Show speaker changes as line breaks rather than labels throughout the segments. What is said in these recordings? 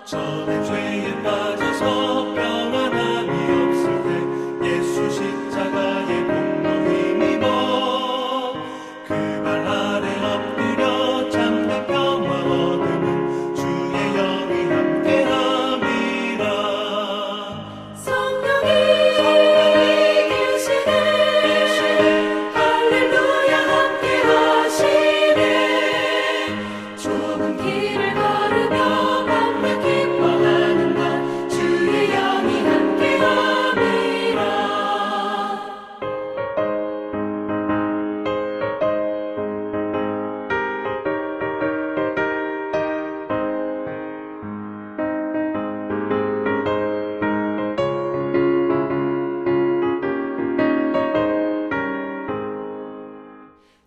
저는 죄에 빠져서 평안함이 없을 때 예수 십자가의 공로 힘입어 그 발 아래 엎드려 참된 평화 얻으면 주의 영이 함께함이라.
성령이 계시네 할렐루야 함께 하시네. 좁은 길을 걸으며 밤낮 기뻐하는가 주의 영이 함께 함이라.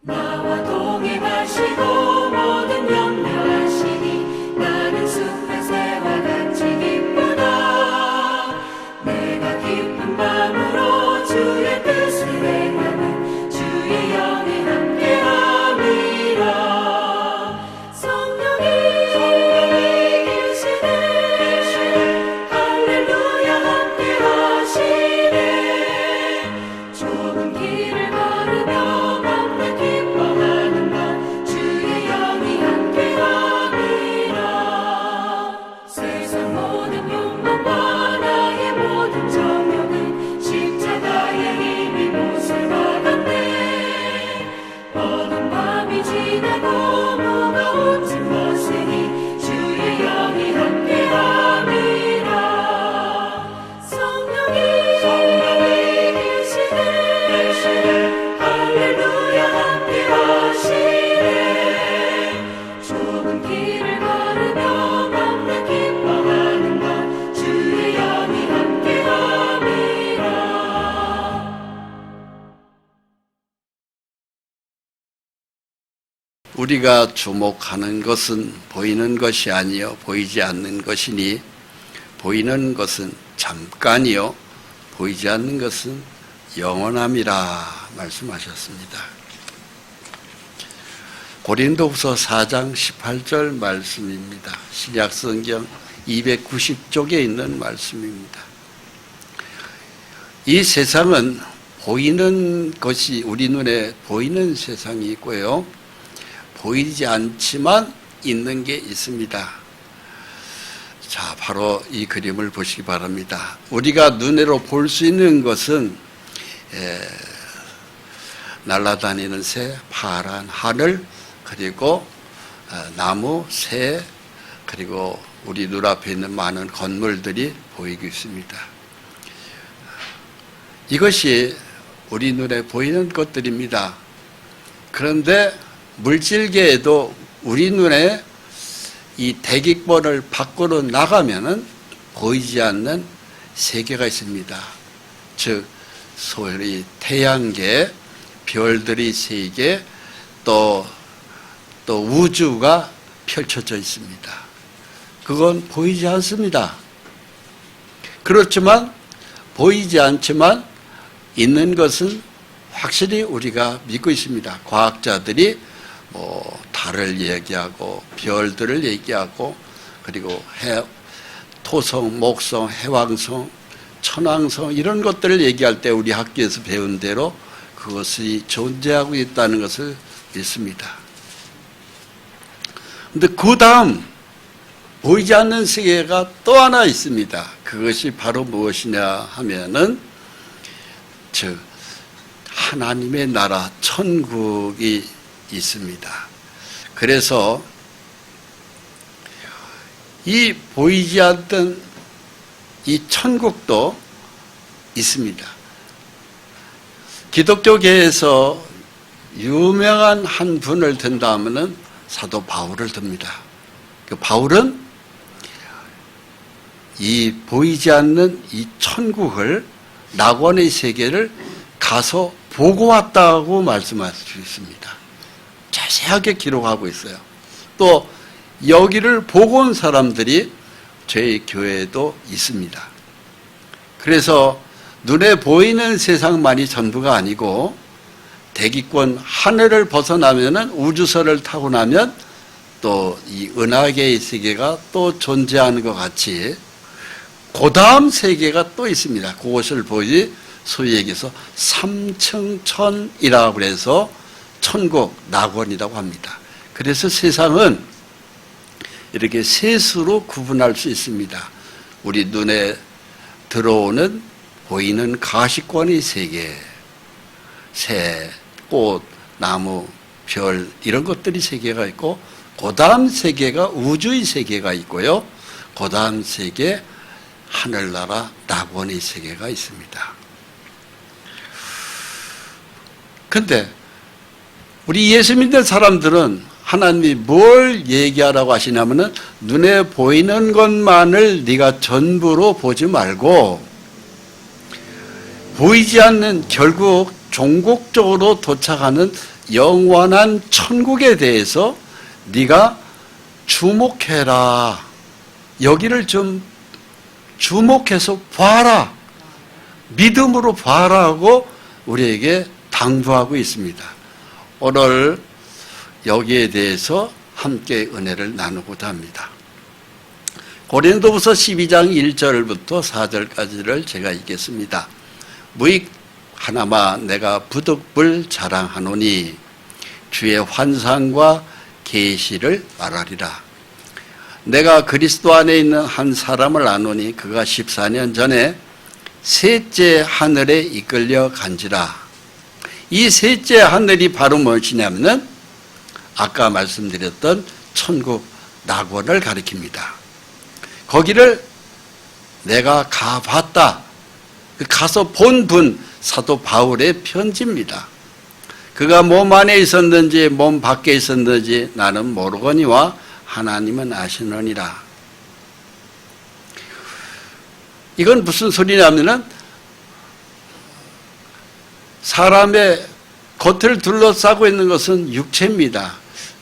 나와 동행하시고 모든 염려하시니 나는 숲의 새와 같이 기쁘다. 내가 기쁜 마음으로 주의 뜻을 행하는 주의 영이 함께함이라. 성령이 계시네 할렐루야 함께 하시네. 좁은 길을 걸으며 밤낮 기뻐하는가 주의 영이 함께함이라. 세상 모든 욕망과 나의 모든 정욕은 십자가의 힘이 못을 박았네. 어두운 밤이 지나고 무거운 짐 벗으니 주의 영이 함께함이라. 성령이 계시네 할렐루야 함께 하시네. 좁은 길을 걸으며 밤낮 기뻐하는가 주의 영이 함께함이라.
우리가 주목하는 것은 보이는 것이 아니요 보이지 않는 것이니 보이는 것은 잠깐이요 보이지 않는 것은 영원함이라 말씀하셨습니다. 고린도후서 4장 18절 말씀입니다. 신약성경 290쪽에 있는 말씀입니다. 이 세상은 보이는 것이 우리 눈에 보이는 세상이 있고요. 보이지 않지만 있는 게 있습니다. 자, 바로 이 그림을 보시기 바랍니다. 우리가 눈으로 볼 수 있는 것은 날아다니는 새, 파란 하늘, 그리고 나무, 새, 그리고 우리 눈앞에 있는 많은 건물들이 보이고 있습니다. 이것이 우리 눈에 보이는 것들입니다. 그런데 물질계에도 우리 눈에 이 대기권을 밖으로 나가면은 보이지 않는 세계가 있습니다. 즉 소위 태양계, 별들이 세 개, 또 우주가 펼쳐져 있습니다. 그건 보이지 않습니다. 그렇지만 보이지 않지만 있는 것은 확실히 우리가 믿고 있습니다. 과학자들이 달을 얘기하고 별들을 얘기하고 그리고 토성, 목성, 해왕성, 천왕성 이런 것들을 얘기할 때 우리 학교에서 배운 대로 그것이 존재하고 있다는 것을 믿습니다. 그런데 그 다음 보이지 않는 세계가 또 하나 있습니다. 그것이 바로 무엇이냐 하면은 즉 하나님의 나라 천국이 있습니다. 그래서 이 보이지 않던 이 천국도 있습니다. 기독교계에서 유명한 한 분을 든다면은 사도 바울을 듭니다. 그 바울은 이 보이지 않는 이 천국을 낙원의 세계를 가서 보고 왔다고 말씀할 수 있습니다. 자세하게 기록하고 있어요. 또 여기를 보고 온 사람들이 저희 교회에도 있습니다. 그래서 눈에 보이는 세상만이 전부가 아니고 대기권 하늘을 벗어나면은 우주선을 타고 나면 또 이 은하계의 세계가 또 존재하는 것 같이 그 다음 세계가 또 있습니다. 그것을 보지 소위 얘기해서 삼층천이라고 해서 천국, 낙원이라고 합니다. 그래서 세상은 이렇게 셋으로 구분할 수 있습니다. 우리 눈에 들어오는 보이는 가시권의 세계, 새, 꽃, 나무, 별 이런 것들이 세계가 있고 그 다음 세계가 우주의 세계가 있고요. 그 다음 세계 하늘나라 낙원의 세계가 있습니다. 근데 우리 예수 믿는 사람들은 하나님이 뭘 얘기하라고 하시냐면은 눈에 보이는 것만을 네가 전부로 보지 말고 보이지 않는 결국 종국적으로 도착하는 영원한 천국에 대해서 네가 주목해라. 여기를 좀 주목해서 봐라. 믿음으로 봐라 하고 우리에게 당부하고 있습니다. 오늘 여기에 대해서 함께 은혜를 나누고자 합니다. 고린도후서 12장 1절부터 4절까지를 제가 읽겠습니다. 무익 하나마 내가 부득불 자랑하노니 주의 환상과 계시를 말하리라. 내가 그리스도 안에 있는 한 사람을 아노니 그가 14년 전에 셋째 하늘에 이끌려 간지라. 이 셋째 하늘이 바로 무엇이냐면은 아까 말씀드렸던 천국 낙원을 가리킵니다. 거기를 내가 가봤다. 가서 본 분 사도 바울의 편지입니다. 그가 몸 안에 있었는지 몸 밖에 있었는지 나는 모르거니와 하나님은 아시느니라. 이건 무슨 소리냐면은 사람의 겉을 둘러싸고 있는 것은 육체입니다.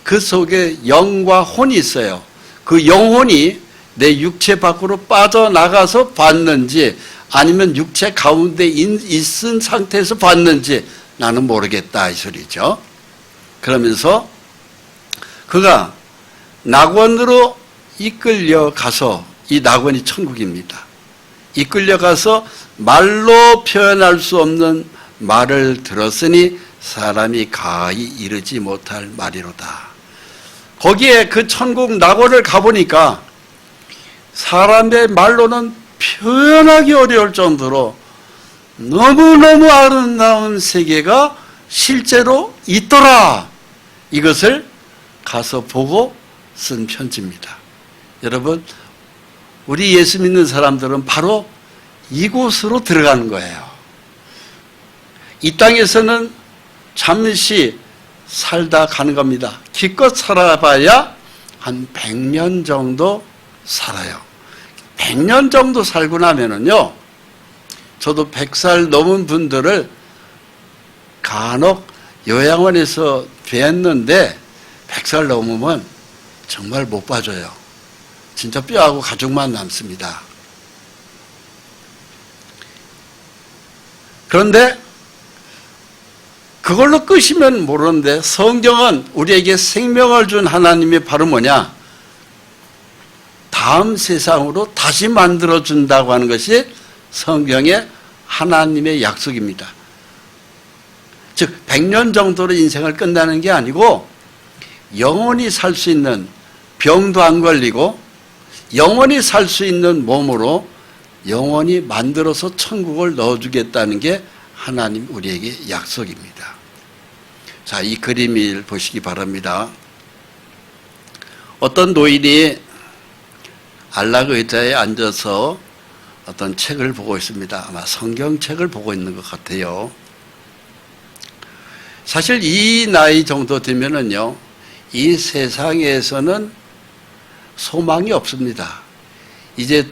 그 속에 영과 혼이 있어요. 그 영혼이 내 육체 밖으로 빠져나가서 봤는지 아니면 육체 가운데 있은 상태에서 봤는지 나는 모르겠다 이 소리죠. 그러면서 그가 낙원으로 이끌려 가서 이 낙원이 천국입니다. 이끌려 가서 말로 표현할 수 없는 말을 들었으니 사람이 가히 이르지 못할 말이로다. 거기에 그 천국 낙원을 가보니까 사람의 말로는 표현하기 어려울 정도로 너무너무 아름다운 세계가 실제로 있더라. 이것을 가서 보고 쓴 편지입니다. 여러분, 우리 예수 믿는 사람들은 바로 이곳으로 들어가는 거예요. 이 땅에서는 잠시 살다 가는 겁니다. 기껏 살아봐야 한 100년 정도 살아요. 100년 정도 살고 나면은요, 저도 100살 넘은 분들을 간혹 요양원에서 뵀는데 100살 넘으면 정말 못 봐줘요. 진짜 뼈하고 가죽만 남습니다. 그런데 그걸로 끝이면 모르는데 성경은 우리에게 생명을 준 하나님이 바로 뭐냐? 다음 세상으로 다시 만들어준다고 하는 것이 성경의 하나님의 약속입니다. 즉 100년 정도로 인생을 끝나는 게 아니고 영원히 살 수 있는, 병도 안 걸리고 영원히 살 수 있는 몸으로 영원히 만들어서 천국을 넣어주겠다는 게 하나님 우리에게 약속입니다. 자, 이 그림을 보시기 바랍니다. 어떤 노인이 안락 의자에 앉아서 어떤 책을 보고 있습니다. 아마 성경책을 보고 있는 것 같아요. 사실 이 나이 정도 되면은요, 이 세상에서는 소망이 없습니다. 이제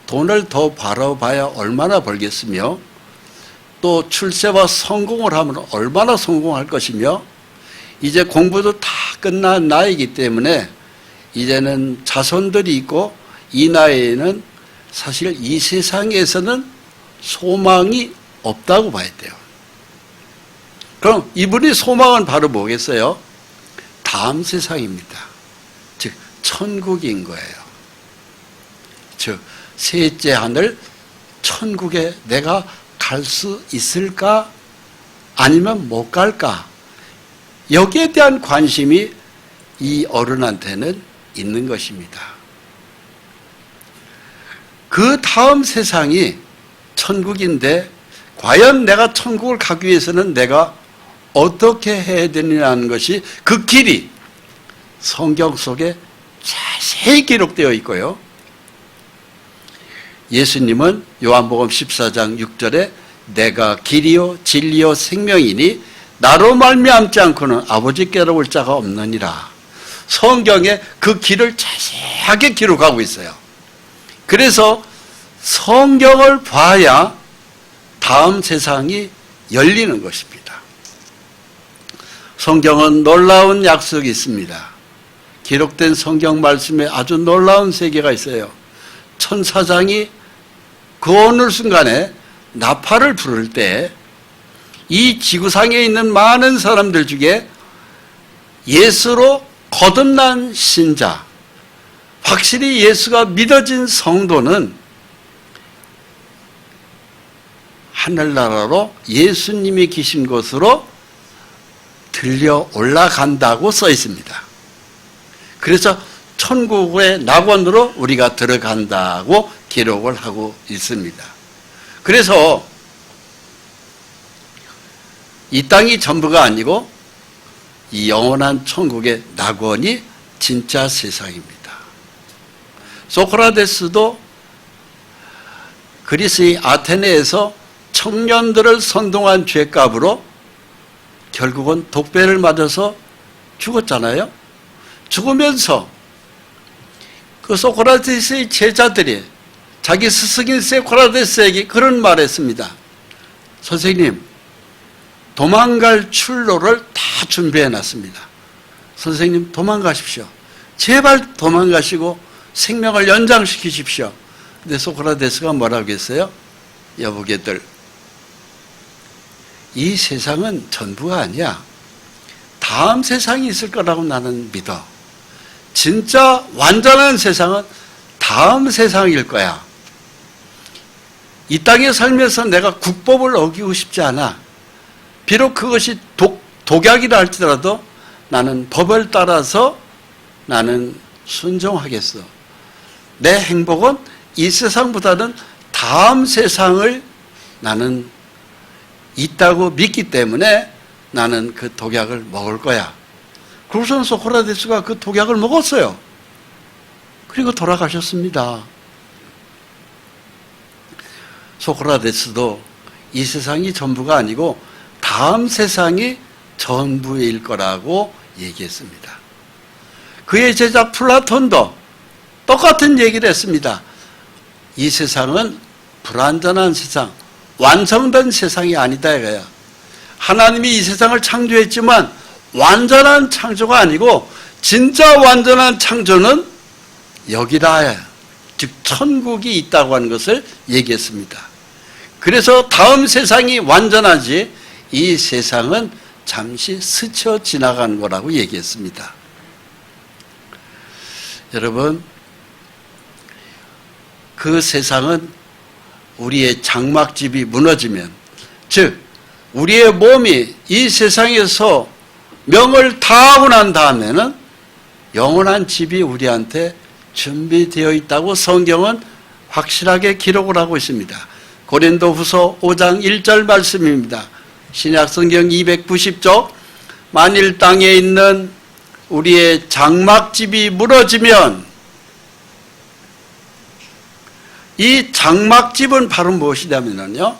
돈을 더 벌어봐야 얼마나 벌겠으며, 또 출세와 성공을 하면 얼마나 성공할 것이며, 이제 공부도 다 끝난 나이이기 때문에 이제는 자손들이 있고, 이 나이에는 사실 이 세상에서는 소망이 없다고 봐야 돼요. 그럼 이분의 소망은 바로 뭐겠어요? 다음 세상입니다. 천국인 거예요. 즉 셋째 하늘 천국에 내가 갈 수 있을까? 아니면 못 갈까? 여기에 대한 관심이 이 어른한테는 있는 것입니다. 그 다음 세상이 천국인데 과연 내가 천국을 가기 위해서는 내가 어떻게 해야 되느냐는 것이 그 길이 성경 속에 자세히 기록되어 있고요. 예수님은 요한복음 14장 6절에 내가 길이요 진리요 생명이니 나로 말미암지 않고는 아버지께로 올 자가 없느니라. 성경에 그 길을 자세하게 기록하고 있어요. 그래서 성경을 봐야 다음 세상이 열리는 것입니다. 성경은 놀라운 약속이 있습니다. 기록된 성경 말씀에 아주 놀라운 세계가 있어요. 천사장이 그 어느 순간에 나팔을 부를 때 이 지구상에 있는 많은 사람들 중에 예수로 거듭난 신자, 확실히 예수가 믿어진 성도는 하늘나라로 예수님이 계신 곳으로 들려 올라간다고 써 있습니다. 그래서 천국의 낙원으로 우리가 들어간다고 기록을 하고 있습니다. 그래서 이 땅이 전부가 아니고 이 영원한 천국의 낙원이 진짜 세상입니다. 소크라테스도 그리스의 아테네에서 청년들을 선동한 죄값으로 결국은 독배를 맞아서 죽었잖아요. 죽으면서 그 소크라테스의 제자들이 자기 스승인 소크라테스에게 그런 말을 했습니다. 선생님, 도망갈 출로를 다 준비해 놨습니다. 선생님 도망가십시오. 제발 도망가시고 생명을 연장시키십시오. 근데 소크라테스가 뭐라고 했어요? 여보게들, 이 세상은 전부가 아니야. 다음 세상이 있을 거라고 나는 믿어. 진짜 완전한 세상은 다음 세상일 거야. 이 땅에 살면서 내가 국법을 어기고 싶지 않아. 비록 그것이 독약이라 할지라도 나는 법을 따라서 나는 순종하겠어. 내 행복은 이 세상보다는 다음 세상을 나는 있다고 믿기 때문에 나는 그 독약을 먹을 거야. 그래서 소크라테스가 그 독약을 먹었어요. 그리고 돌아가셨습니다. 소크라테스도 이 세상이 전부가 아니고 다음 세상이 전부일 거라고 얘기했습니다. 그의 제자 플라톤도 똑같은 얘기를 했습니다. 이 세상은 불완전한 세상, 완성된 세상이 아니다 이거야. 하나님이 이 세상을 창조했지만 완전한 창조가 아니고 진짜 완전한 창조는 여기다, 즉 천국이 있다고 하는 것을 얘기했습니다. 그래서 다음 세상이 완전하지 이 세상은 잠시 스쳐 지나가는 거라고 얘기했습니다. 여러분, 그 세상은 우리의 장막집이 무너지면, 즉 우리의 몸이 이 세상에서 명을 다하고 난 다음에는 영원한 집이 우리한테 준비되어 있다고 성경은 확실하게 기록을 하고 있습니다. 고린도후서 5장 1절 말씀입니다. 신약성경 290쪽, 만일 땅에 있는 우리의 장막집이 무너지면, 이 장막집은 바로 무엇이냐면요,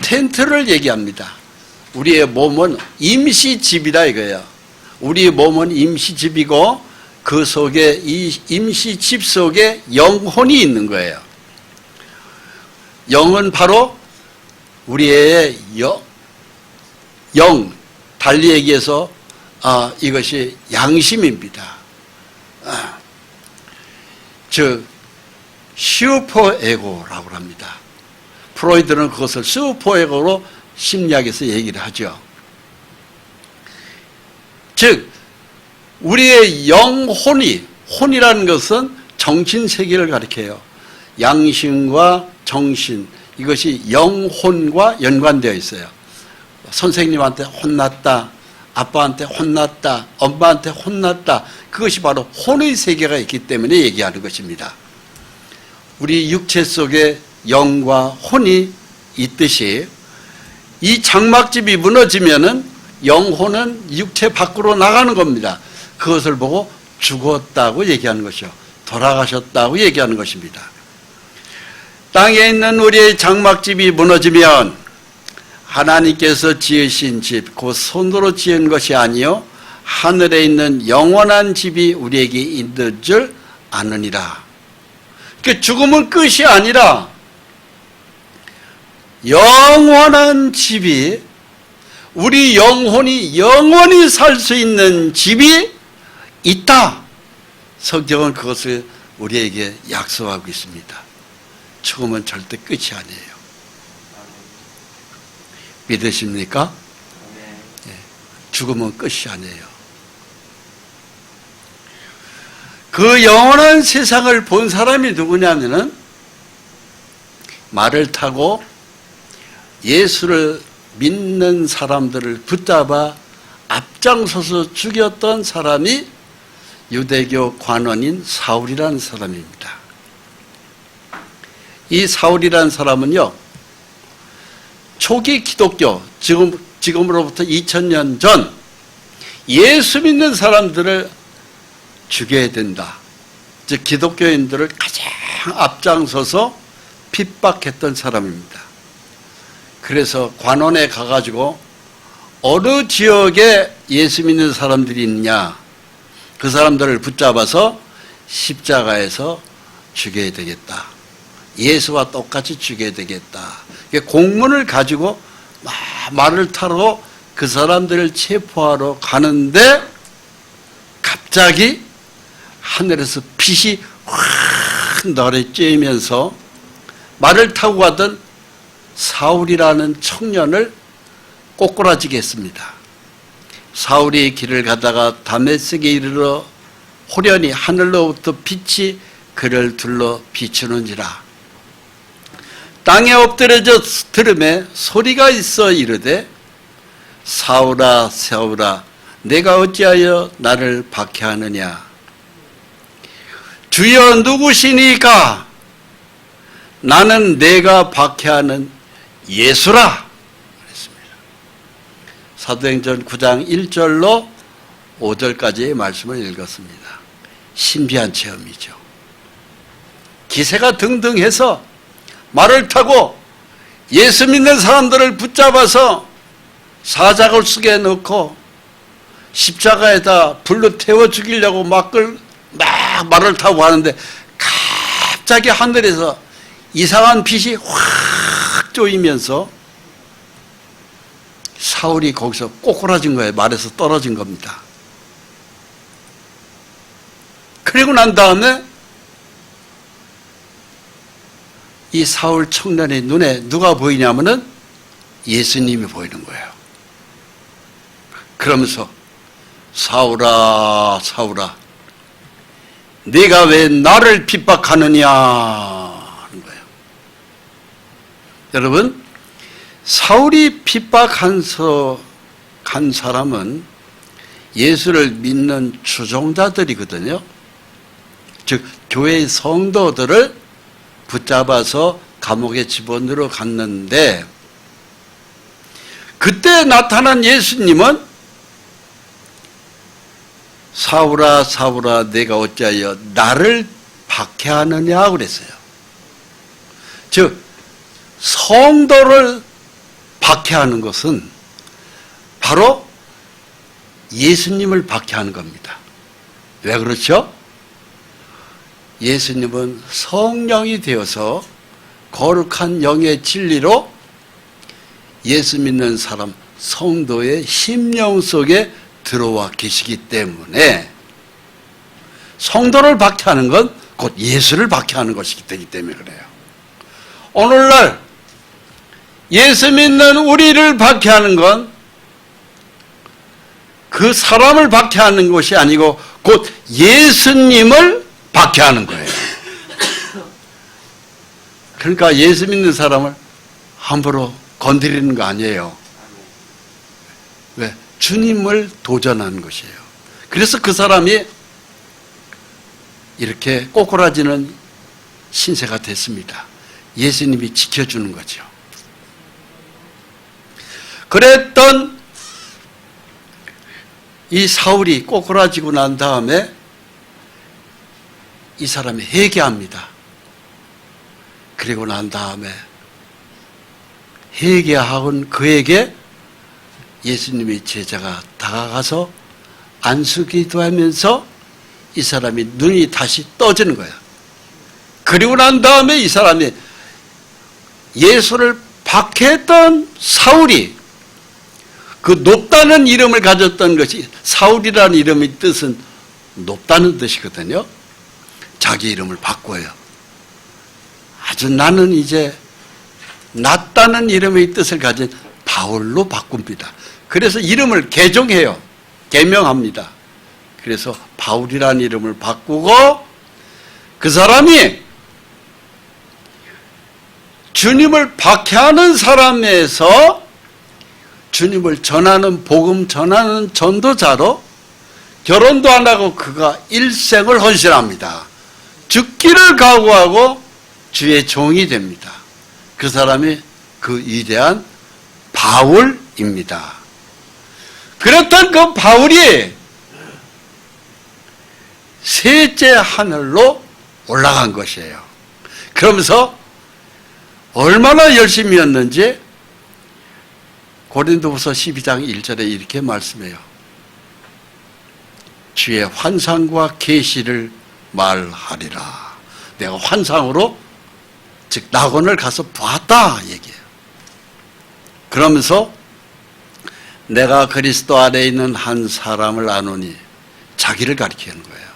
텐트를 얘기합니다. 우리의 몸은 임시집이다 이거예요. 우리의 몸은 임시집이고 그 속에, 이 임시집 속에 영혼이 있는 거예요. 영은 바로 우리의 영, 달리 얘기해서 이것이 양심입니다. 즉 슈퍼에고라고 합니다. 프로이드는 그것을 슈퍼에고로 심리학에서 얘기를 하죠. 즉 우리의 영혼이 혼이라는 것은 정신세계를 가리켜요. 양심과 정신, 이것이 영혼과 연관되어 있어요. 선생님한테 혼났다, 아빠한테 혼났다, 엄마한테 혼났다, 그것이 바로 혼의 세계가 있기 때문에 얘기하는 것입니다. 우리 육체 속에 영과 혼이 있듯이 이 장막집이 무너지면은 영혼은 육체 밖으로 나가는 겁니다. 그것을 보고 죽었다고 얘기하는 것이요, 돌아가셨다고 얘기하는 것입니다. 땅에 있는 우리의 장막집이 무너지면 하나님께서 지으신 집, 그 손으로 지은 것이 아니요 하늘에 있는 영원한 집이 우리에게 있는 줄 아느니라. 그 죽음은 끝이 아니라 영원한 집이, 우리 영혼이 영원히 살 수 있는 집이 있다. 성경은 그것을 우리에게 약속하고 있습니다. 죽음은 절대 끝이 아니에요. 믿으십니까? 네. 죽음은 끝이 아니에요. 그 영원한 세상을 본 사람이 누구냐면은 말을 타고 예수를 믿는 사람들을 붙잡아 앞장서서 죽였던 사람이 유대교 관원인 사울이라는 사람입니다. 이 사울이라는 사람은요, 초기 기독교, 지금으로부터 2000년 전 예수 믿는 사람들을 죽여야 된다, 즉 기독교인들을 가장 앞장서서 핍박했던 사람입니다. 그래서 관원에 가가지고 어느 지역에 예수 믿는 사람들이 있느냐, 그 사람들을 붙잡아서 십자가에서 죽여야 되겠다, 예수와 똑같이 죽여야 되겠다, 공문을 가지고 말을 타러 그 사람들을 체포하러 가는데 갑자기 하늘에서 빛이 확 내리쬐면서 말을 타고 가던 사울이라는 청년을 꼬꾸라지게 했습니다. 사울이 길을 가다가 다메섹에 이르러 호련히 하늘로부터 빛이 그를 둘러 비추는지라. 땅에 엎드려져 들음에 소리가 있어 이르되 사울아 사울아 내가 어찌하여 나를 박해하느냐. 주여 누구시니까? 나는 내가 박해하는 예수라 그랬습니다. 사도행전 9장 1절로 5절까지의 말씀을 읽었습니다. 신비한 체험이죠. 기세가 등등해서 말을 타고 예수 믿는 사람들을 붙잡아서 사자굴 속에 넣고 십자가에다 불로 태워 죽이려고 막 말을 타고 하는데 갑자기 하늘에서 이상한 빛이 확 쪼이면서 사울이 거기서 꼬꾸라진 거예요. 말에서 떨어진 겁니다. 그리고 난 다음에 이 사울 청년의 눈에 누가 보이냐면은 예수님이 보이는 거예요. 그러면서 사울아 사울아 네가 왜 나를 핍박하느냐 하는 거예요. 여러분, 사울이 핍박한 사람은 예수를 믿는 추종자들이거든요. 즉 교회의 성도들을 붙잡아서 감옥에 집어넣으러 갔는데, 그때 나타난 예수님은 사울아 사울아 내가 어찌하여 나를 박해하느냐 그랬어요. 즉 성도를 박해하는 것은 바로 예수님을 박해하는 겁니다. 왜 그렇죠? 예수님은 성령이 되어서 거룩한 영의 진리로 예수 믿는 사람 성도의 심령 속에 들어와 계시기 때문에 성도를 박해하는 건 곧 예수를 박해하는 것이기 때문에 그래요. 오늘날 예수 믿는 우리를 박해하는 건 그 사람을 박해하는 것이 아니고 곧 예수님을 박해하는 거예요. 그러니까 예수 믿는 사람을 함부로 건드리는 거 아니에요. 왜? 주님을 도전하는 것이에요. 그래서 그 사람이 이렇게 꼬꾸라지는 신세가 됐습니다. 예수님이 지켜주는 거죠. 그랬던 이 사울이 꼬꾸라지고 난 다음에 이 사람이 회개합니다. 그리고 난 다음에 회개하고 그에게 예수님의 제자가 다가가서 안수기도하면서 이 사람이 눈이 다시 떠지는 거야. 그리고 난 다음에 이 사람이 예수를 박해했던 사울이 그 높다는 이름을 가졌던 것이, 사울이라는 이름의 뜻은 높다는 뜻이거든요. 자기 이름을 바꿔요. 아주 나는 이제 낮다는 이름의 뜻을 가진 바울로 바꿉니다. 그래서 이름을 개종해요. 개명합니다. 그래서 바울이라는 이름을 바꾸고 그 사람이 주님을 박해하는 사람에서 주님을 전하는, 복음 전하는 전도자로 결혼도 안 하고 그가 일생을 헌신합니다. 죽기를 각오하고 주의 종이 됩니다. 그 사람이 그 위대한 바울입니다. 그렇던 그 바울이 셋째 하늘로 올라간 것이에요. 그러면서 얼마나 열심히 했는지 고린도후서 12장 1절에 이렇게 말씀해요. 주의 환상과 계시를 말하리라. 내가 환상으로, 즉 낙원을 가서 보았다 얘기해요. 그러면서 내가 그리스도 안에 있는 한 사람을 아노니, 자기를 가리키는 거예요.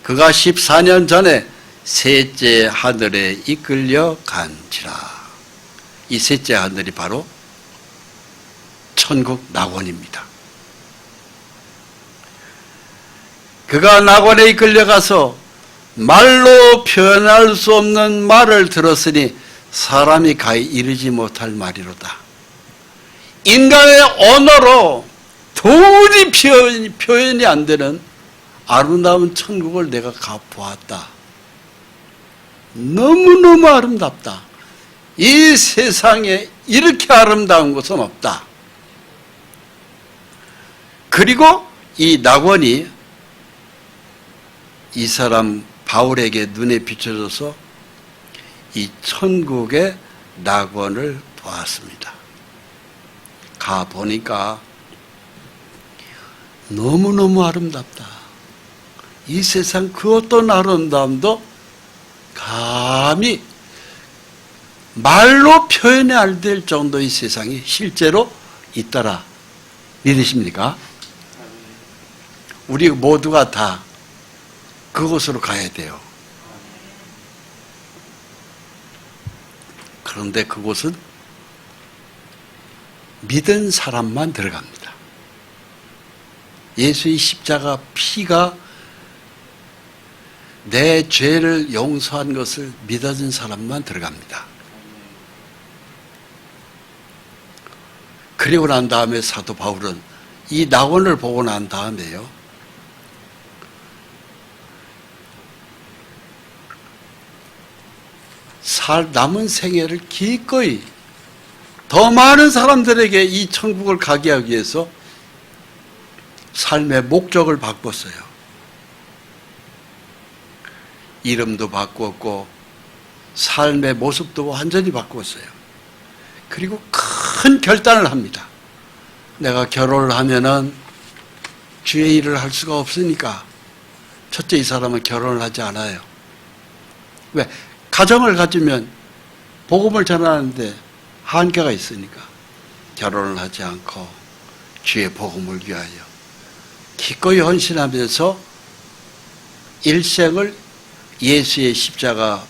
그가 14년 전에 셋째 하늘에 이끌려 간지라. 이 셋째 하늘이 바로 천국 낙원입니다. 그가 낙원에 이끌려가서 말로 표현할 수 없는 말을 들었으니 사람이 가히 이르지 못할 말이로다. 인간의 언어로 도무지 표현이 안 되는 아름다운 천국을 내가 가보았다. 너무너무 아름답다. 이 세상에 이렇게 아름다운 곳은 없다. 그리고 이 낙원이 이 사람 바울에게 눈에 비춰져서 이 천국의 낙원을 보았습니다. 가보니까 너무너무 아름답다. 이 세상 그 어떤 아름다움도 감히 말로 표현이 안 될 정도의 세상이 실제로 있더라. 믿으십니까? 우리 모두가 다 그곳으로 가야 돼요. 그런데 그곳은 믿은 사람만 들어갑니다. 예수의 십자가 피가 내 죄를 용서한 것을 믿어준 사람만 들어갑니다. 그리고 난 다음에 사도 바울은 이 낙원을 보고 난 다음에요, 남은 생애를 기꺼이 더 많은 사람들에게 이 천국을 가게 하기 위해서 삶의 목적을 바꿨어요. 이름도 바꿨고 삶의 모습도 완전히 바꿨어요. 그리고 큰 결단을 합니다. 내가 결혼을 하면은 주의 일을 할 수가 없으니까 첫째, 이 사람은 결혼을 하지 않아요. 왜? 가정을 가지면 복음을 전하는데 한계가 있으니까 결혼을 하지 않고 주의 복음을 위하여 기꺼이 헌신하면서 일생을 예수의 십자가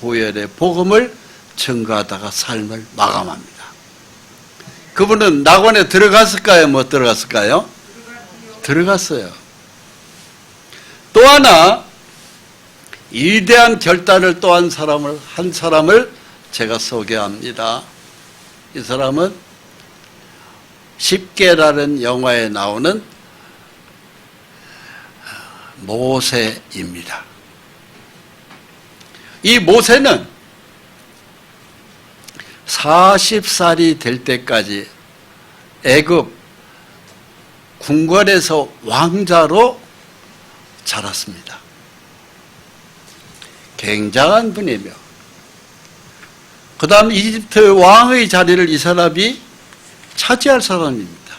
보혈의 복음을 증거하다가 삶을 마감합니다. 그 그분은 낙원에 들어갔을까요? 못 들어갔을까요? 들어갔어요. 또 하나 위대한 결단을 또 한 사람을 제가 소개합니다. 이 사람은 십계라는 영화에 나오는 모세입니다. 이 모세는 40살이 될 때까지 애굽 궁궐에서 왕자로 자랐습니다. 굉장한 분이며 그 다음 이집트 왕의 자리를 이 사람이 차지할 사람입니다.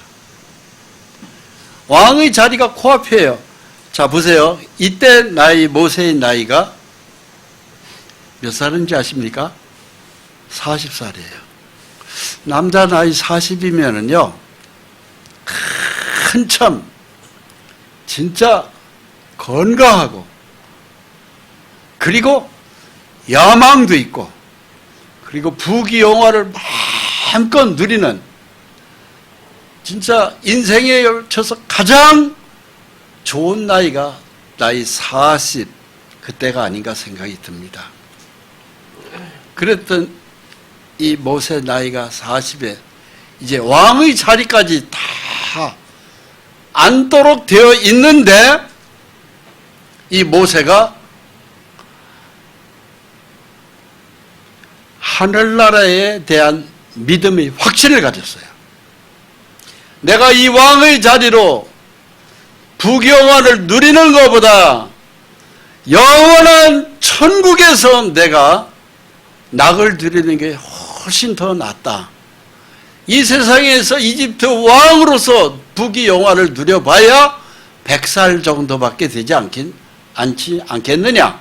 왕의 자리가 코앞이에요. 자 보세요. 이때 모세의 나이가 몇 살인지 아십니까? 40살이에요. 남자 나이 40이면은요, 한참 진짜 건강하고 그리고 야망도 있고 그리고 부귀영화를 마음껏 누리는 진짜 인생에 걸쳐서 가장 좋은 나이가 나이 40 그때가 아닌가 생각이 듭니다. 그랬던 이 모세 나이가 40에 이제 왕의 자리까지 다 앉도록 되어 있는데 이 모세가 하늘나라에 대한 믿음의 확신을 가졌어요. 내가 이 왕의 자리로 부귀영화를 누리는 것보다 영원한 천국에서 내가 낙을 누리는 게 훨씬 더 낫다. 이 세상에서 이집트 왕으로서 부귀영화를 누려봐야 100살 정도밖에 되지 않겠느냐.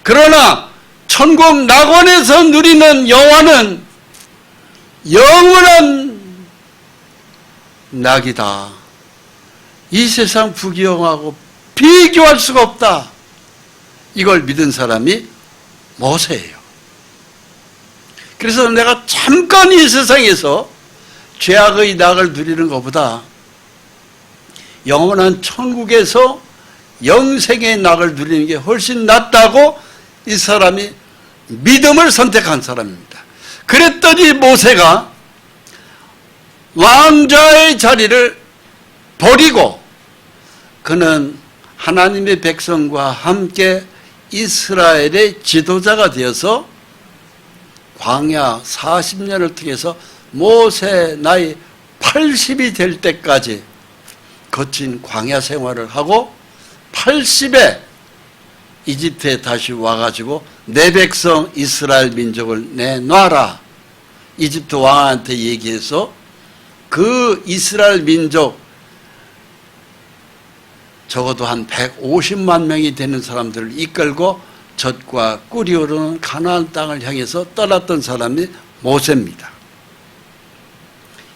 그러나 천국 낙원에서 누리는 영화는 영원한 낙이다. 이 세상 부귀영화하고 비교할 수가 없다. 이걸 믿은 사람이 모세예요. 그래서 내가 잠깐 이 세상에서 죄악의 낙을 누리는 것보다 영원한 천국에서 영생의 낙을 누리는 게 훨씬 낫다고 이 사람이 믿음을 선택한 사람입니다. 그랬더니 모세가 왕자의 자리를 버리고 그는 하나님의 백성과 함께 이스라엘의 지도자가 되어서 광야 40년을 통해서 모세 나이 80이 될 때까지 거친 광야 생활을 하고 80에 이집트에 다시 와가지고 내 백성 이스라엘 민족을 내놔라. 이집트 왕한테 얘기해서 그 이스라엘 민족 적어도 한 150만 명이 되는 사람들을 이끌고 젖과 꿀이 흐르는 가나안 땅을 향해서 떠났던 사람이 모세입니다.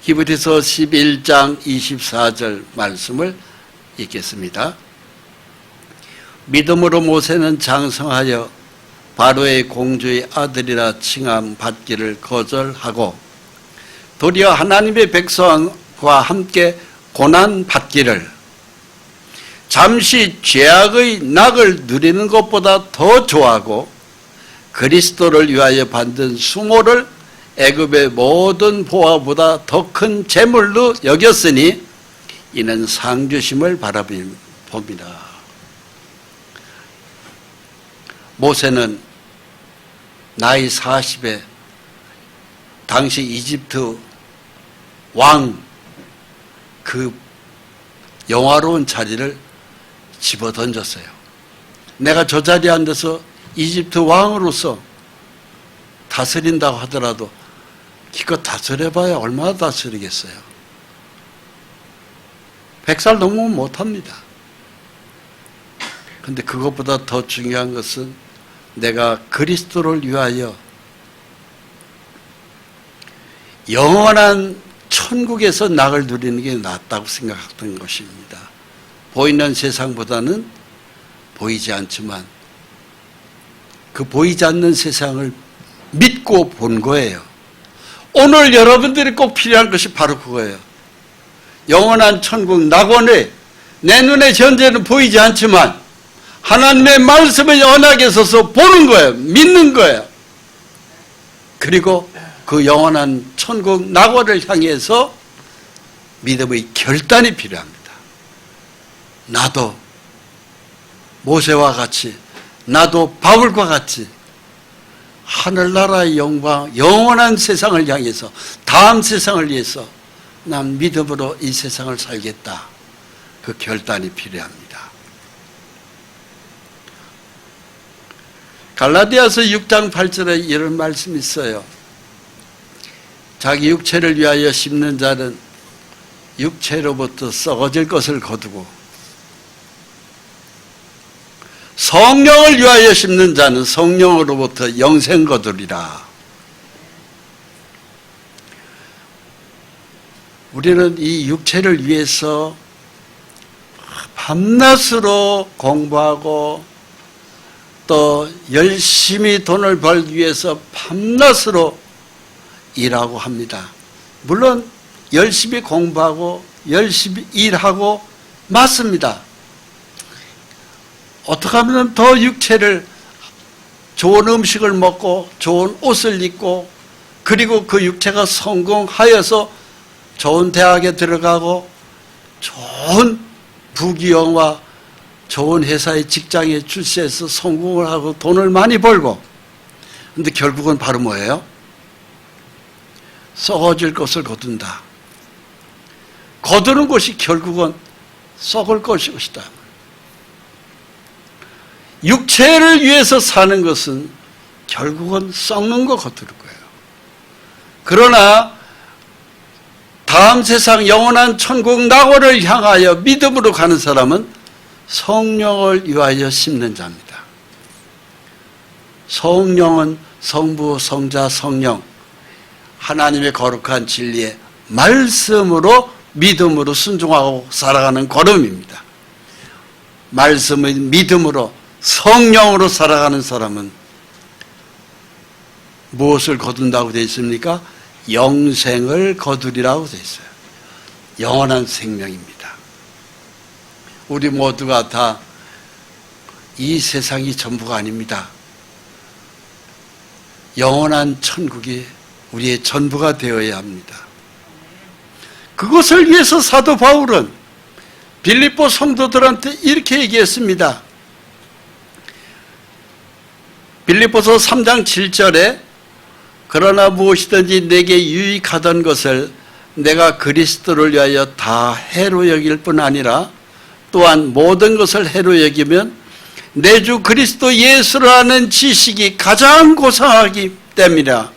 히브리서 11장 24절 말씀을 읽겠습니다. 믿음으로 모세는 장성하여 바로의 공주의 아들이라 칭함 받기를 거절하고 도리어 하나님의 백성과 함께 고난 받기를 잠시 죄악의 낙을 누리는 것보다 더 좋아하고 그리스도를 위하여 받은 수모를 애굽의 모든 보화보다 더 큰 재물로 여겼으니 이는 상주심을 바라봅니다. 모세는 나이 40에 당시 이집트 왕 그 영화로운 자리를 집어던졌어요. 내가 저 자리에 앉아서 이집트 왕으로서 다스린다고 하더라도 기껏 다스려봐야 얼마나 다스리겠어요. 100살 넘으면 못합니다. 그런데 그것보다 더 중요한 것은 내가 그리스도를 위하여 영원한 천국에서 낙을 누리는 게 낫다고 생각했던 것입니다. 보이는 세상보다는 보이지 않지만 그 보이지 않는 세상을 믿고 본 거예요. 오늘 여러분들이 꼭 필요한 것이 바로 그거예요. 영원한 천국 낙원에 내 눈에 현재는 보이지 않지만 하나님의 말씀의 언약에 서서 보는 거예요. 믿는 거예요. 그리고 그 영원한 천국 낙원을 향해서 믿음의 결단이 필요합니다. 나도 모세와 같이, 나도 바울과 같이 하늘나라의 영광, 영원한 세상을 향해서, 다음 세상을 위해서 난 믿음으로 이 세상을 살겠다. 그 결단이 필요합니다. 갈라디아서 6장 8절에 이런 말씀이 있어요. 자기 육체를 위하여 심는 자는 육체로부터 썩어질 것을 거두고 성령을 위하여 심는 자는 성령으로부터 영생 거두리라. 우리는 이 육체를 위해서 밤낮으로 공부하고 또 열심히 돈을 벌기 위해서 밤낮으로 일하고 합니다. 물론 열심히 공부하고 열심히 일하고 맞습니다. 어떻게 하면 더 육체를 좋은 음식을 먹고 좋은 옷을 입고 그리고 그 육체가 성공하여서 좋은 대학에 들어가고 좋은 부귀영화 좋은 회사의 직장에 출세해서 성공을 하고 돈을 많이 벌고 근데 결국은 바로 뭐예요? 썩어질 것을 거둔다. 거두는 것이 결국은 썩을 것이다. 육체를 위해서 사는 것은 결국은 썩는 거 거두는 거예요. 그러나 다음 세상 영원한 천국 낙원을 향하여 믿음으로 가는 사람은 성령을 위하여 심는 자입니다. 성령은 성부, 성자, 성령 하나님의 거룩한 진리의 말씀으로 믿음으로 순종하고 살아가는 걸음입니다. 말씀의 믿음으로 성령으로 살아가는 사람은 무엇을 거둔다고 되어 있습니까? 영생을 거두리라고 되어 있어요. 영원한 생명입니다. 우리 모두가 다 이 세상이 전부가 아닙니다. 영원한 천국이 우리의 전부가 되어야 합니다. 그것을 위해서 사도 바울은 빌립보 성도들한테 이렇게 얘기했습니다. 빌립보서 3장 7절에 그러나 무엇이든지 내게 유익하던 것을 내가 그리스도를 위하여 다 해로 여길 뿐 아니라 또한 모든 것을 해로 여기면 내 주 그리스도 예수를 아는 지식이 가장 고상하기 때문이라.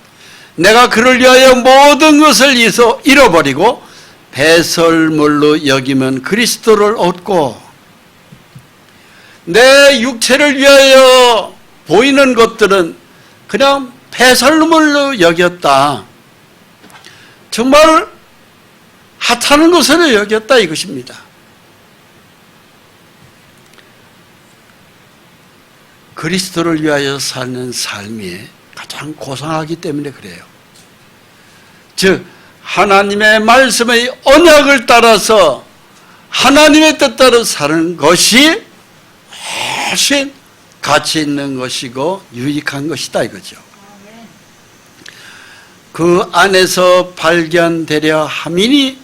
내가 그를 위하여 모든 것을 잃어버리고 배설물로 여기면 그리스도를 얻고 내 육체를 위하여 보이는 것들은 그냥 배설물로 여겼다. 정말 하찮은 것으로 여겼다 이것입니다. 그리스도를 위하여 사는 삶이 가장 고상하기 때문에 그래요. 즉 하나님의 말씀의 언약을 따라서 하나님의 뜻대로 사는 것이 훨씬 가치 있는 것이고 유익한 것이다 이거죠. 그 안에서 발견되려 함이니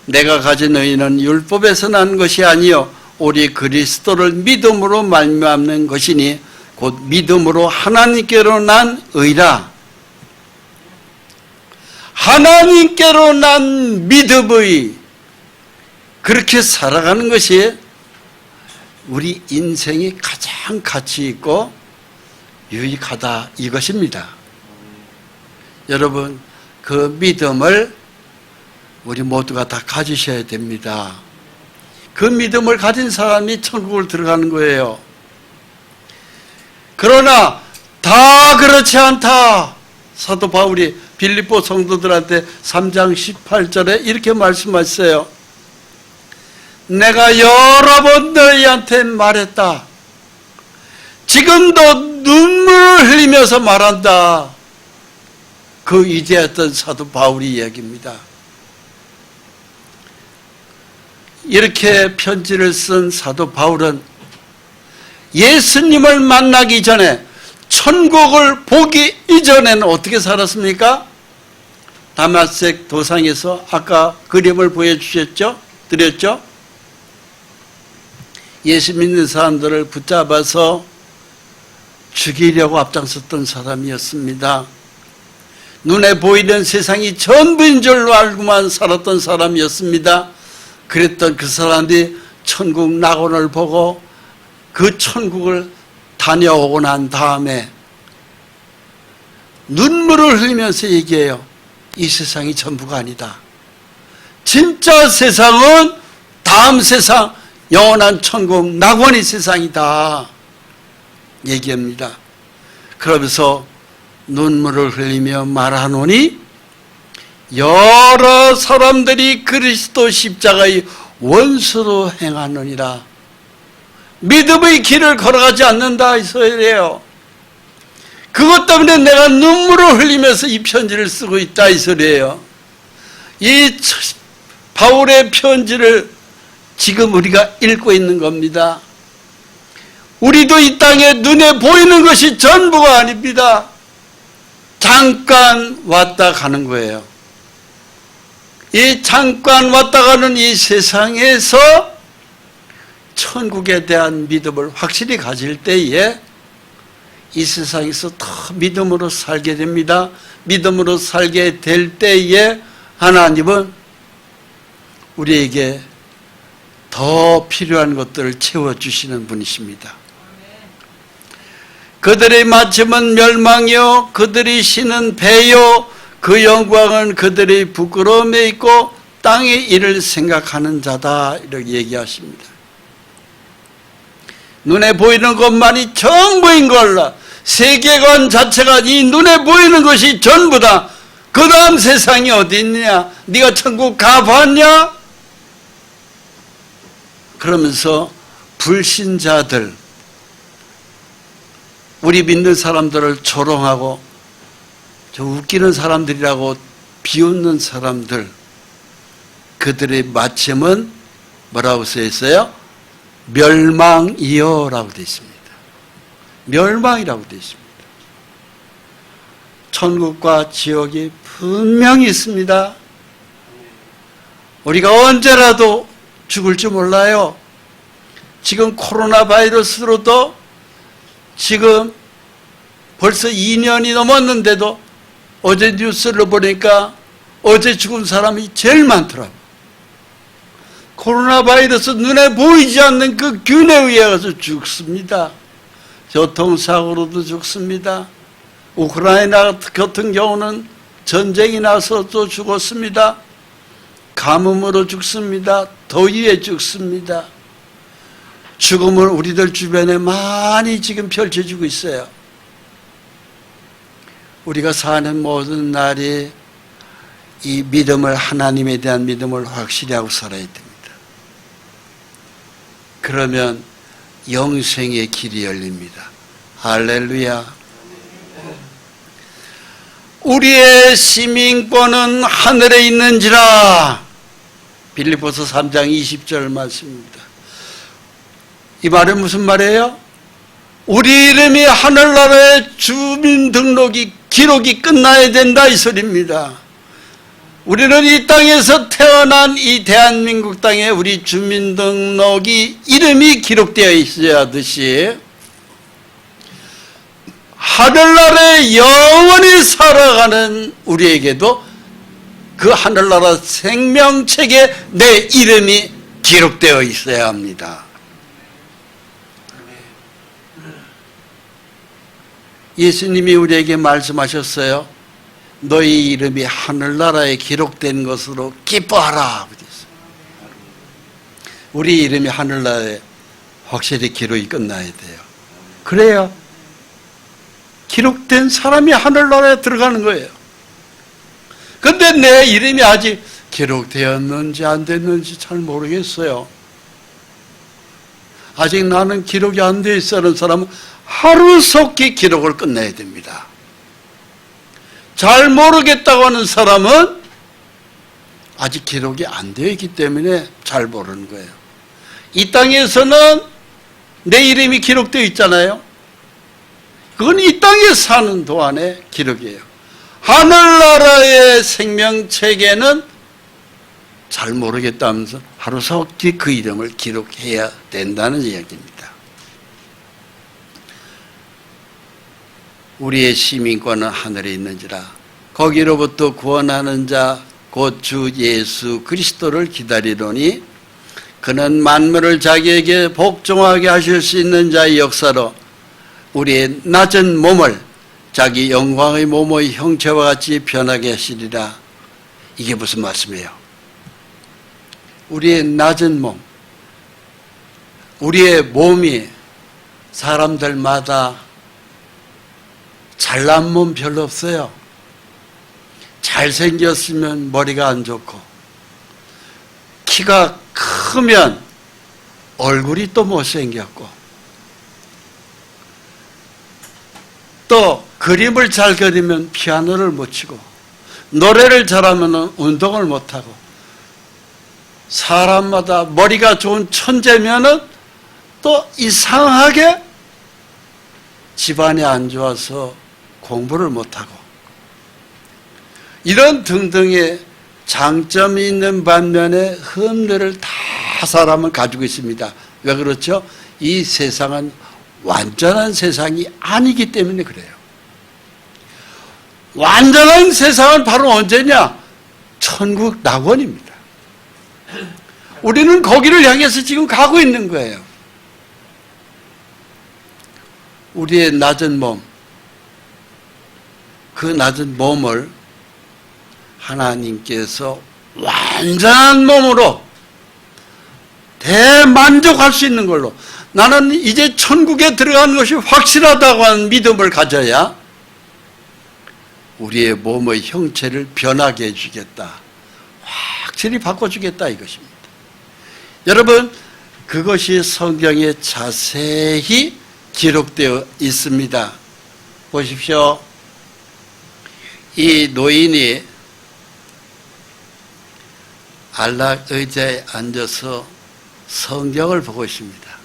내가 가진 의는 율법에서 난 것이 아니요 오직 그리스도를 믿음으로 말미암는 것이니 곧 믿음으로 하나님께로 난 의라. 하나님께로 난 믿음의 그렇게 살아가는 것이 우리 인생이 가장 가치 있고 유익하다 이것입니다. 여러분 그 믿음을 우리 모두가 다 가지셔야 됩니다. 그 믿음을 가진 사람이 천국을 들어가는 거예요. 그러나 다 그렇지 않다. 사도 바울이 빌립보 성도들한테 3장 18절에 이렇게 말씀하셨어요. 내가 여러 번 너희한테 말했다. 지금도 눈물을 흘리면서 말한다. 그 위대했던 사도 바울의 이야기입니다. 이렇게 편지를 쓴 사도 바울은 예수님을 만나기 전에, 천국을 보기 이전에는 어떻게 살았습니까? 다마색 도상에서 아까 그림을 보여주셨죠? 드렸죠? 예수 믿는 사람들을 붙잡아서 죽이려고 앞장섰던 사람이었습니다. 눈에 보이는 세상이 전부인 줄로 알고만 살았던 사람이었습니다. 그랬던 그 사람들이 천국 낙원을 보고 그 천국을 다녀오고 난 다음에 눈물을 흘리면서 얘기해요. 이 세상이 전부가 아니다. 진짜 세상은 다음 세상, 영원한 천국 낙원의 세상이다 얘기합니다. 그러면서 눈물을 흘리며 말하노니 여러 사람들이 그리스도 십자가의 원수로 행하느니라. 믿음의 길을 걸어가지 않는다 이 소리예요. 그것 때문에 내가 눈물을 흘리면서 이 편지를 쓰고 있다 이 소리예요. 이 바울의 편지를 지금 우리가 읽고 있는 겁니다. 우리도 이 땅에 눈에 보이는 것이 전부가 아닙니다. 잠깐 왔다 가는 거예요. 이 잠깐 왔다 가는 이 세상에서 천국에 대한 믿음을 확실히 가질 때에 이 세상에서 더 믿음으로 살게 됩니다. 믿음으로 살게 될 때에 하나님은 우리에게 더 필요한 것들을 채워주시는 분이십니다. 그들의 마침은 멸망이요 그들이 쉬는 배요 그 영광은 그들의 부끄러움에 있고 땅의 일을 생각하는 자다 이렇게 얘기하십니다. 눈에 보이는 것만이 전부인 걸라. 세계관 자체가 이 눈에 보이는 것이 전부다. 그 다음 세상이 어디 있느냐? 네가 천국 가봤냐? 그러면서 불신자들, 우리 믿는 사람들을 조롱하고 저 웃기는 사람들이라고 비웃는 사람들, 그들의 마침은 뭐라고 써 있어요? 멸망이요 라고 되어 있습니다. 멸망이라고 되어 있습니다. 천국과 지옥이 분명히 있습니다. 우리가 언제라도 죽을지 몰라요. 지금 코로나 바이러스로도 지금 벌써 2년이 넘었는데도 어제 뉴스를 보니까 어제 죽은 사람이 제일 많더라고요. 코로나 바이러스 눈에 보이지 않는 그 균에 의해서 죽습니다. 교통사고로도 죽습니다. 우크라이나 같은 경우는 전쟁이 나서 또 죽었습니다. 가뭄으로 죽습니다. 더위에 죽습니다. 죽음을 우리들 주변에 많이 지금 펼쳐지고 있어요. 우리가 사는 모든 날이 이 믿음을, 하나님에 대한 믿음을 확실히 하고 살아야 됩니다. 그러면 영생의 길이 열립니다. 할렐루야. 우리의 시민권은 하늘에 있는지라. 빌립보서 3장 20절 말씀입니다. 이 말은 무슨 말이에요? 우리 이름이 하늘나라의 주민등록이 기록이 끝나야 된다 이 소리입니다. 우리는 이 땅에서 태어난 이 대한민국 땅에 우리 주민등록이 이름이 기록되어 있어야 하듯이 하늘나라에 영원히 살아가는 우리에게도 그 하늘나라 생명책에 내 이름이 기록되어 있어야 합니다. 예수님이 우리에게 말씀하셨어요. 너희 이름이 하늘나라에 기록된 것으로 기뻐하라. 우리 이름이 하늘나라에 확실히 기록이 끝나야 돼요. 그래야 기록된 사람이 하늘나라에 들어가는 거예요. 근데 내 이름이 아직 기록되었는지 안 됐는지 잘 모르겠어요. 아직 나는 기록이 안 돼 있어 하는 사람은 하루속히 기록을 끝내야 됩니다. 잘 모르겠다고 하는 사람은 아직 기록이 안 되어 있기 때문에 잘 모르는 거예요. 이 땅에서는 내 이름이 기록되어 있잖아요. 그건 이 땅에 사는 동안의 기록이에요. 하늘나라의 생명책에는 잘 모르겠다면서 하루속히 그 이름을 기록해야 된다는 이야기입니다. 우리의 시민권은 하늘에 있는지라 거기로부터 구원하는 자 곧 주 예수 그리스도를 기다리노니 그는 만물을 자기에게 복종하게 하실 수 있는 자의 역사로 우리의 낮은 몸을 자기 영광의 몸의 형체와 같이 변하게 하시리라. 이게 무슨 말씀이에요? 우리의 낮은 몸, 우리의 몸이 사람들마다 잘난 몸 별로 없어요. 잘생겼으면 머리가 안 좋고, 키가 크면 얼굴이 또 못생겼고, 또 그림을 잘 그리면 피아노를 못 치고, 노래를 잘하면 운동을 못하고, 사람마다 머리가 좋은 천재면은 또 이상하게 집안이 안 좋아서 공부를 못하고, 이런 등등의 장점이 있는 반면에 흠들을 다 사람은 가지고 있습니다. 왜 그렇죠? 이 세상은 완전한 세상이 아니기 때문에 그래요. 완전한 세상은 바로 언제냐? 천국 낙원입니다. 우리는 거기를 향해서 지금 가고 있는 거예요. 우리의 낮은 몸, 그 낮은 몸을 하나님께서 완전한 몸으로 대만족할 수 있는 걸로, 나는 이제 천국에 들어가는 것이 확실하다고 하는 믿음을 가져야 우리의 몸의 형체를 변하게 해주겠다, 확실히 바꿔주겠다 이것입니다. 여러분, 그것이 성경에 자세히 기록되어 있습니다. 보십시오. 이 노인이 안락 의자에 앉아서 성경을 보고 있습니다.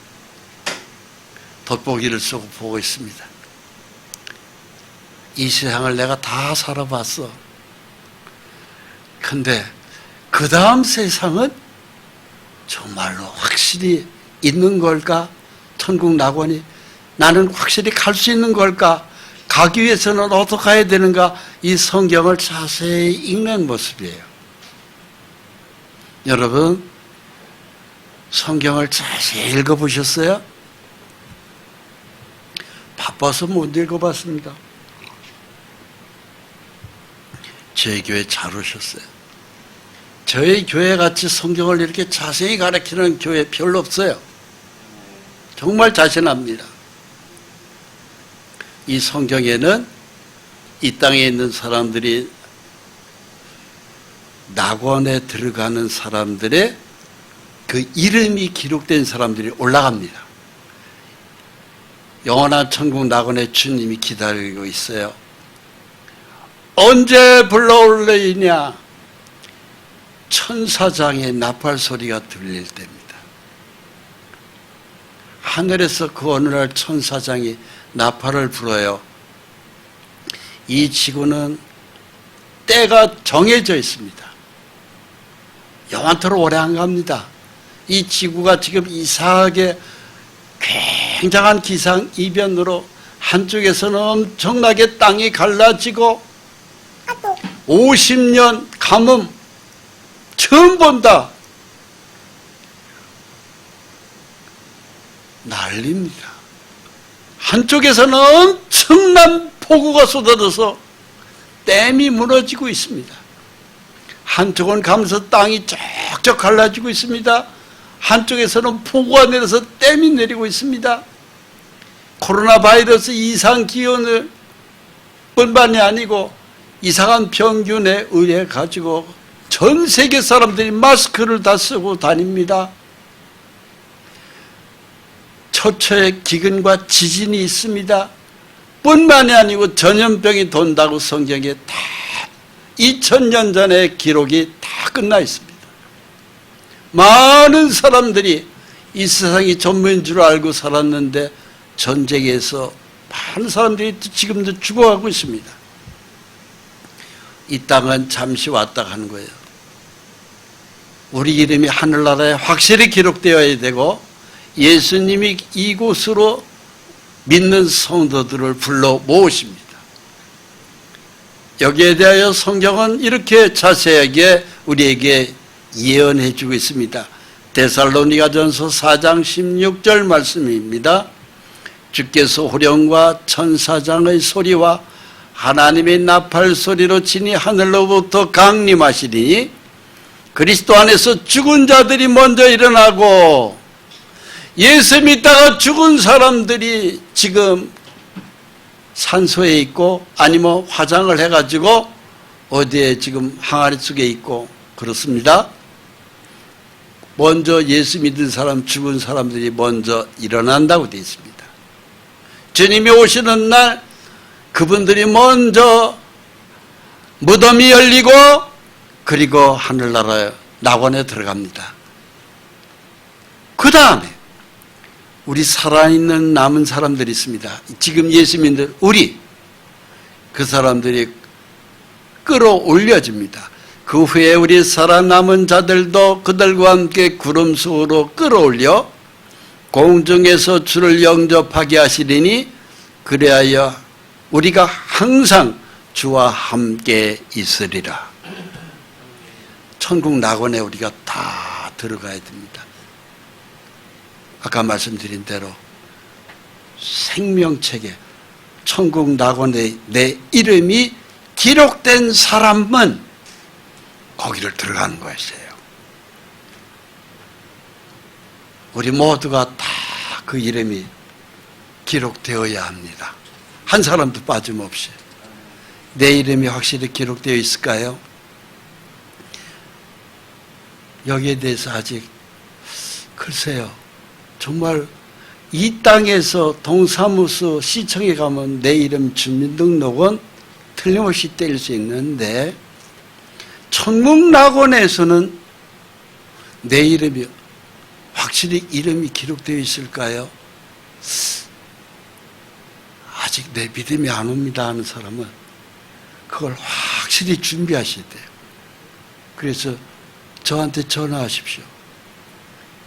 돋보기를 쓰고 보고 있습니다. 이 세상을 내가 다 살아봤어. 근데 그 다음 세상은 정말로 확실히 있는 걸까? 천국 낙원이 나는 확실히 갈 수 있는 걸까? 가기 위해서는 어떻게 가야 되는가? 이 성경을 자세히 읽는 모습이에요. 여러분, 성경을 자세히 읽어보셨어요? 바빠서 못 읽어봤습니다. 저희 교회 잘 오셨어요. 저희 교회 같이 성경을 이렇게 자세히 가르치는 교회 별로 없어요. 정말 자신합니다. 이 성경에는 이 땅에 있는 사람들이 낙원에 들어가는 사람들의 그 이름이 기록된 사람들이 올라갑니다. 영원한 천국 낙원에 주님이 기다리고 있어요. 언제 불러올리냐? 천사장의 나팔 소리가 들릴 때입니다. 하늘에서 그 어느 날 천사장이 나팔을 불어요. 이 지구는 때가 정해져 있습니다. 영원토록 오래 안 갑니다. 이 지구가 지금 이상하게 굉장한 기상이변으로 한쪽에서는 엄청나게 땅이 갈라지고 50년 가뭄 처음 본다. 난립니다. 한쪽에서는 엄청난 폭우가 쏟아져서 댐이 무너지고 있습니다. 한쪽은 가면서 땅이 쩍쩍 갈라지고 있습니다. 한쪽에서는 폭우가 내려서 댐이 내리고 있습니다. 코로나 바이러스 이상 기온을 뿐만이 아니고 이상한 병균에 의해 가지고 전 세계 사람들이 마스크를 다 쓰고 다닙니다. 처처에 기근과 지진이 있습니다. 뿐만이 아니고 전염병이 돈다고 성경에 다 2000년 전에 기록이 다 끝나 있습니다. 많은 사람들이 이 세상이 전부인 줄 알고 살았는데 전쟁에서 많은 사람들이 지금도 죽어가고 있습니다. 이 땅은 잠시 왔다 가는 거예요. 우리 이름이 하늘나라에 확실히 기록되어야 되고 예수님이 이곳으로 믿는 성도들을 불러 모으십니다. 여기에 대하여 성경은 이렇게 자세하게 우리에게 예언해 주고 있습니다. 데살로니가전서 4장 16절 말씀입니다. 주께서 호령과 천사장의 소리와 하나님의 나팔 소리로 친히 하늘로부터 강림하시리니 그리스도 안에서 죽은 자들이 먼저 일어나고, 예수 믿다가 죽은 사람들이 지금 산소에 있고 아니면 화장을 해가지고 어디에 지금 항아리 속에 있고 그렇습니다. 먼저 예수 믿은 사람, 죽은 사람들이 먼저 일어난다고 되어 있습니다. 주님이 오시는 날 그분들이 먼저 무덤이 열리고 그리고 하늘나라의 낙원에 들어갑니다. 그 다음에 우리 살아있는 남은 사람들이 있습니다. 지금 예수 믿는 우리, 그 사람들이 끌어올려집니다. 그 후에 우리 살아남은 자들도 그들과 함께 구름 속으로 끌어올려 공중에서 주를 영접하게 하시리니 그리하여 우리가 항상 주와 함께 있으리라. 천국 낙원에 우리가 다 들어가야 됩니다. 아까 말씀드린 대로 생명책에 천국 낙원에 내 이름이 기록된 사람은 거기를 들어가는 것이에요. 우리 모두가 다 그 이름이 기록되어야 합니다. 한 사람도 빠짐없이. 내 이름이 확실히 기록되어 있을까요? 여기에 대해서 아직 글쎄요. 정말 이 땅에서 동사무소 시청에 가면 내 이름 주민등록은 틀림없이 뗄 수 있는데 천국 낙원에서는 내 이름이 확실히 이름이 기록되어 있을까요? 아직 내 믿음이 안 옵니다 하는 사람은 그걸 확실히 준비하셔야 돼요. 그래서 저한테 전화하십시오.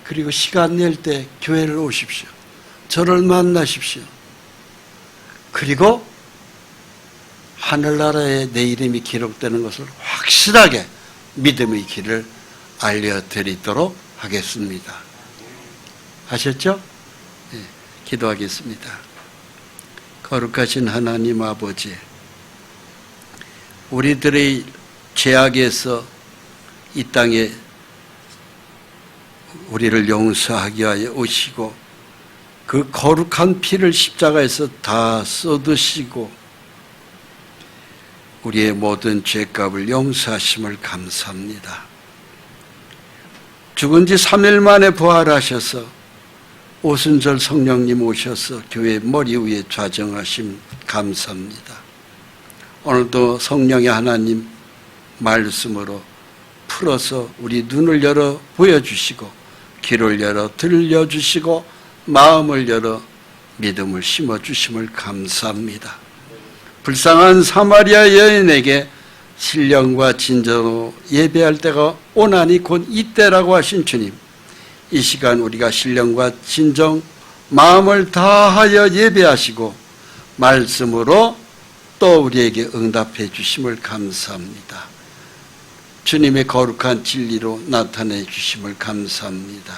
그리고 시간 낼 때 교회를 오십시오. 저를 만나십시오. 그리고 하늘나라에 내 이름이 기록되는 것을 확실하게 믿음의 길을 알려드리도록 하겠습니다. 아셨죠? 네, 기도하겠습니다. 거룩하신 하나님 아버지, 우리들의 죄악에서 이 땅에 우리를 용서하게 하여 오시고 그 거룩한 피를 십자가에서 다 쏟으시고 우리의 모든 죄값을 용서하심을 감사합니다. 죽은 지 3일 만에 부활하셔서 오순절 성령님 오셔서 교회 머리 위에 좌정하심 감사합니다. 오늘도 성령의 하나님 말씀으로 풀어서 우리 눈을 열어 보여주시고 귀를 열어 들려주시고 마음을 열어 믿음을 심어주심을 감사합니다. 불쌍한 사마리아 여인에게 신령과 진정으로 예배할 때가 오나니 곧 이때라고 하신 주님, 이 시간 우리가 신령과 진정 마음을 다하여 예배하시고 말씀으로 또 우리에게 응답해 주심을 감사합니다. 주님의 거룩한 진리로 나타내 주심을 감사합니다.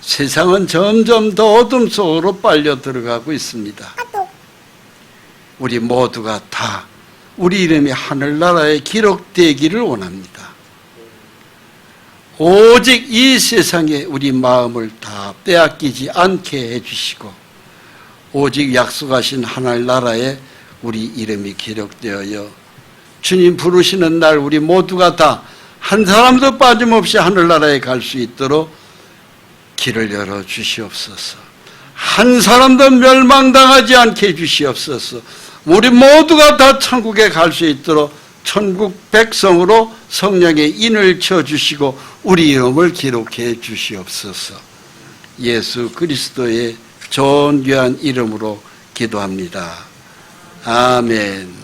세상은 점점 더 어둠 속으로 빨려 들어가고 있습니다. 우리 모두가 다 우리 이름이 하늘나라에 기록되기를 원합니다. 오직 이 세상에 우리 마음을 다 빼앗기지 않게 해주시고 오직 약속하신 하늘나라에 우리 이름이 기록되어요 주님 부르시는 날 우리 모두가 다 한 사람도 빠짐없이 하늘나라에 갈 수 있도록 길을 열어 주시옵소서. 한 사람도 멸망당하지 않게 해주시옵소서. 우리 모두가 다 천국에 갈 수 있도록 천국 백성으로 성령의 인을 쳐주시고 우리 이름을 기록해 주시옵소서. 예수 그리스도의 존귀한 이름으로 기도합니다. 아멘.